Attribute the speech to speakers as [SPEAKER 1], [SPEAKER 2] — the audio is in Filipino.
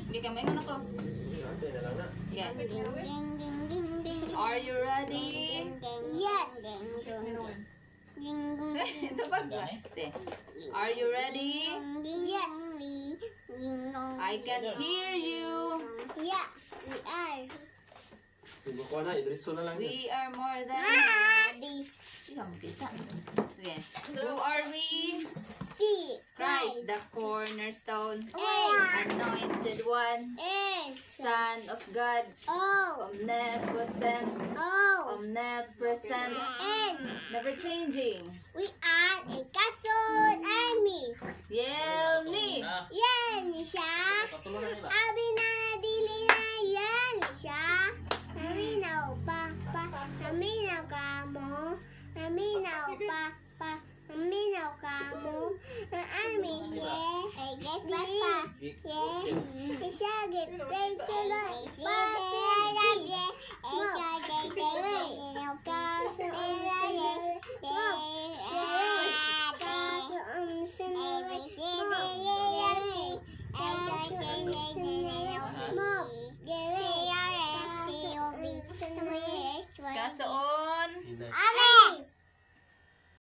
[SPEAKER 1] Hindi ka maingon ako. Yeah. Are you ready?
[SPEAKER 2] Yes.
[SPEAKER 1] Ito ba? Are you ready?
[SPEAKER 2] Yes.
[SPEAKER 1] I can hear you.
[SPEAKER 2] Yeah, we are.
[SPEAKER 1] We are more than...
[SPEAKER 2] Ready.
[SPEAKER 1] Hindi ka makita. Okay. Who are we?
[SPEAKER 2] See.
[SPEAKER 1] Christ, the cornerstone,
[SPEAKER 2] A.
[SPEAKER 1] anointed one,
[SPEAKER 2] A.
[SPEAKER 1] Son of God,
[SPEAKER 2] O.
[SPEAKER 1] omnipotent,
[SPEAKER 2] O.
[SPEAKER 1] omnipresent,
[SPEAKER 2] N.
[SPEAKER 1] never changing.
[SPEAKER 2] We are a Kason Army.
[SPEAKER 1] Yell me.
[SPEAKER 2] Yan siya. Abi na dili na yan siya. Naminaw pa. Naminaw ka mo. Naminaw pa. Naminaw ka mo. Ang army, yeah. I get bata. Yeah. Siya get break sila. Pati. Mo. Kason